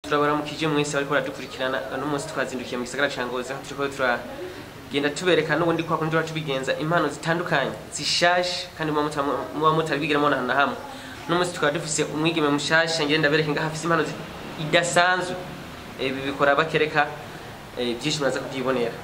turabaramukije mwese bariko baradukurikirana n'umunsi twazindukiye mu gisagara ca Ngozi aho turiko turagenda tubereka n'ubundi kwa kundi tubigenza impano zitandukanye zishashe kandi muba mutabigiramo na hamwe n'umunsi tukaba dufise umwigeme mushasha ngende ndabereka ngaha afise impano idasanzwe ibi bikora bakereka byinshi muraza kubyibonera.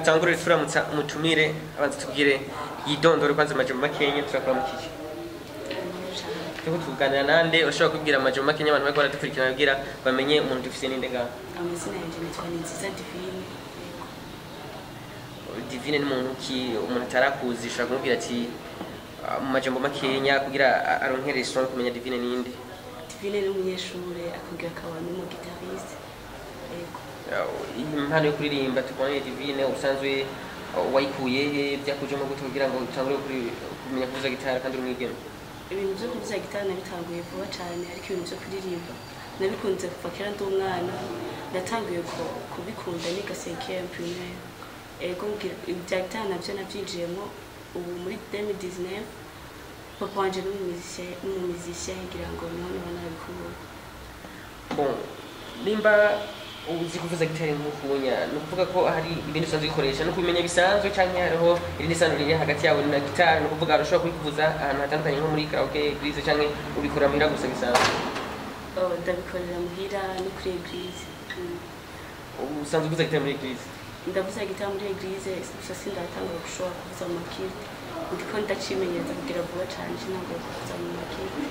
Tangure turamutsa mutumire abanza tubwire yidondoro kwanza amajambo makenya turakuramukije. Tuko tuganira nande urashobora kubwira amajambo makenya abantu bako baradukurikirana kugira bamenye umuntu dufise ninde nga. Amazina yanje nitwa Ninziza Divine. Divine ni umuntu ki umuntu atarakuzi ushobora kumubwira ati amajambo makenya kugira aronkere strong kumenya Divine ninde. Divine ni umunyeshure akubwira akaba mu guitariste. Impano yo kuririmba tubonye Divine usanzwe wayikuye byakujemo gute kugira ngo utangure kumenya kuvuza gitara kandi umwigeme. Ibintu byo kuvuza gitara nabitanguye vuba cyane ariko ibintu byo kuririmba nabikunze kuva kera ndi umwana natanguye kubikunda niga 5e primaire ego ibya gitara nabyo nabyinjiyemo ubu muri 2019 papa wanje n'umuzisya ngira ngo none banabikubura. Bon nimba uzi kuvuza gitari nk'ukunya nukuvuga ko hari ibintu usanzwe bikoresha no kubimenya bisanzwe cyane hariho irindi sano riri hagati yawe na gitari nukuvuga arashobora kuyivuza ahantu hatandukanye nko muri karaoke eglise cyane ubikora muhira gusa bisanzwe. Ndabikorera muhira no kuri eglise. Usanzwe kuvuza gitari muri eglise? Ndavuza gitari muri eglise gusa sindatanga gushobora kuvuza mu makiri ndiko ndacimenyereza kugira vuba cyane ntabwo kuvuza mu makiri.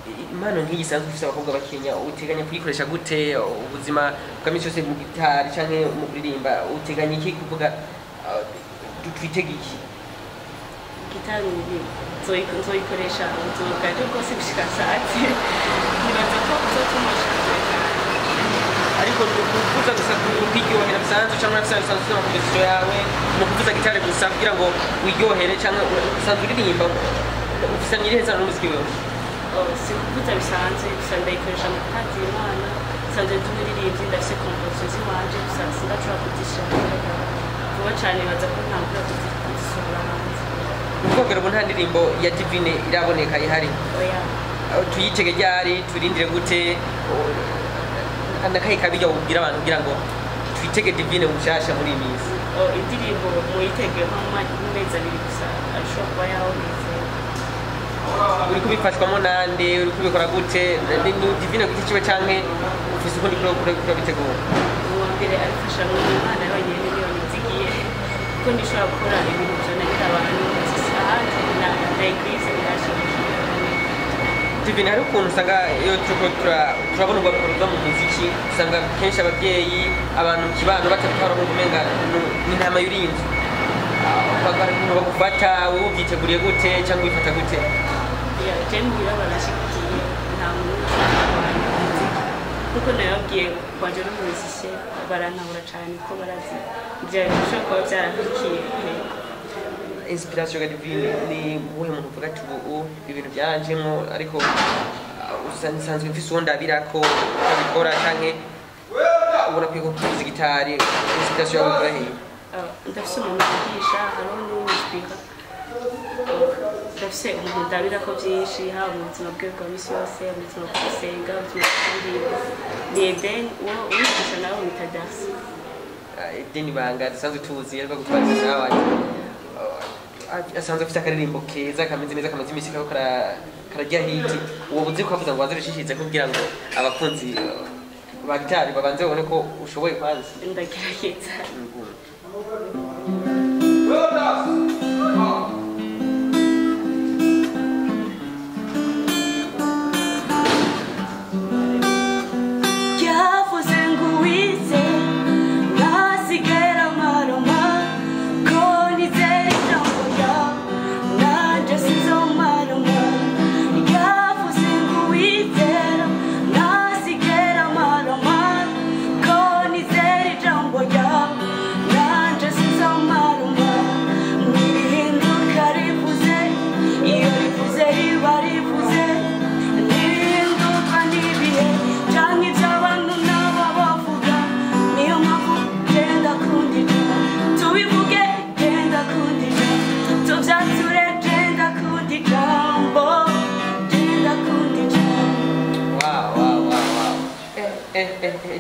Impano nk'igisanzwe ufise abakobwa bakenya uteganya kuyikoresha gute ubuzima bw'amisi yose mu gitari canke mu kuririmba uteganya iki kuvuga twitega iki? Gitari nzoyikoresha ubuzima bwanje bwose gushika sati nibaza ko uzotumusha ariko kuvuza gusa kwiryohera bisanzwe canke bisanzwe n'amakomposition yawe mu kuvuza gitari gusa kugira ngo wiryohere canke usanzwe uririmba ufise n'iriheza n'umuziki wewe? Sikuvuza bisanzwe gusa ndayikoresha mu kazi Imana sanzwe ndumuririmbyi ndafise composition ziwanje gusa sindashobora kuzishira vuba cyane baza ko ntambura kuzisura hanze. Ubwogero bu nta ndirimbo ya Divine iraboneka ihari? Oya. Tuyitege ryari turindire gute anakaye kabijya ubwira abantu kugira ngo twitege Divine mushasha muri iyi minsi? Indirimbo muyitege nko mu mezi abiri gusa ashobora kuba yabonetse. Uri kubifashwamo nande uri kubikora gute ni Divine gute kiwe canke ufise uko ndikura bitegura? Uwa mbere arifasha mu Imana yonyene niyo nizigiye ko ndishobora gukora ibintu byone n'abantu sisahati na eglise birashobora. Divine hari ukuntu usanga iyo turabona ubwo mu muziki usanga kenshi ababyeyi abantu kibano batatwara mu kumenga n'intama y'urinzi bagufata wowe ubyiteguriye gute cyangwa ubifata gute? Jembira barashikiye nta muntu kuko nayabwiye kwanje n'umuzishe barantabura cyane ko barazi ibyo bishobora kuba byarahikiye. Inspiration ya Divine ni muhe muntu uvuga ati ubu ibintu byaranjemo ariko usanzwe mfise uwo ndabirako abikora canke ubona ko kuvuza gitari inspiration yawe ikora hehe? Ndafise umuntu yigisha hariho n'umwizika ndafise umuntu ndabirako byinshi haba mu buzima bwe bwa misi yose mu buzima bwo gusenga ubuzima bw'ibintu ni Eden uwo wigisha nawe wita Darcy. Eden Banga dusanzwe tuzi ariko gutwariza nawe asanzwe afite akaririmbo keza kameze neza kamaze imisi kako karajya hiti uwo buzi ko avuga ngo wazirishishije kugira ngo abakunzi bagitari babanze babone ko ushoboye kwanza. Ndagerageza.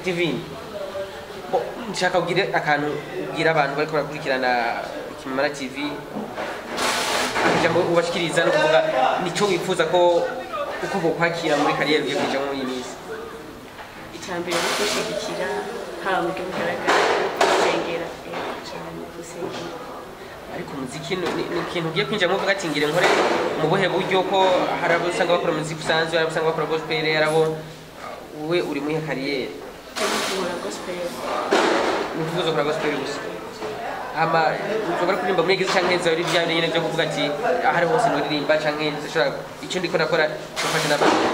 Divine. Nshaka kugira akantu gira abantu bari kurakurikirana Kimara TV. Jambo ubashikiriza no kuvuga nico wifuza ko uko bokwakira muri career ugiye kwija mu yimisi. Icyambere no kushigikira haba mu kugaragara gusengera cyane gusengera. Ariko muziki ni ikintu ugiye kwinjira mu vuga ati ngire nkore mu buhe buryo ko harabo usanga bakora muziki usanzwe harabo usanga bakora gospel harabo we uri muri career. Nkora gospel. Nifuza kora gospel gusa. Ama ushobora kurimba muri gize canke nzo ari byane nyene byo kuvuga ati ahari hose no ririmba canke nshobora icyo ndiko nakora gufasha n'abantu.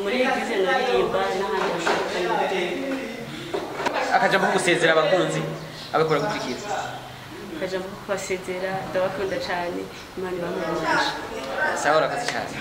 Muri gize no ririmba n'ahandi hashoboka n'ibindi. Akajambo ko gusezera abakunzi abakora gutikira. Akajambo ko basezera ndabakunda cyane Imana ibamugisha. Sawa rakazi cyane.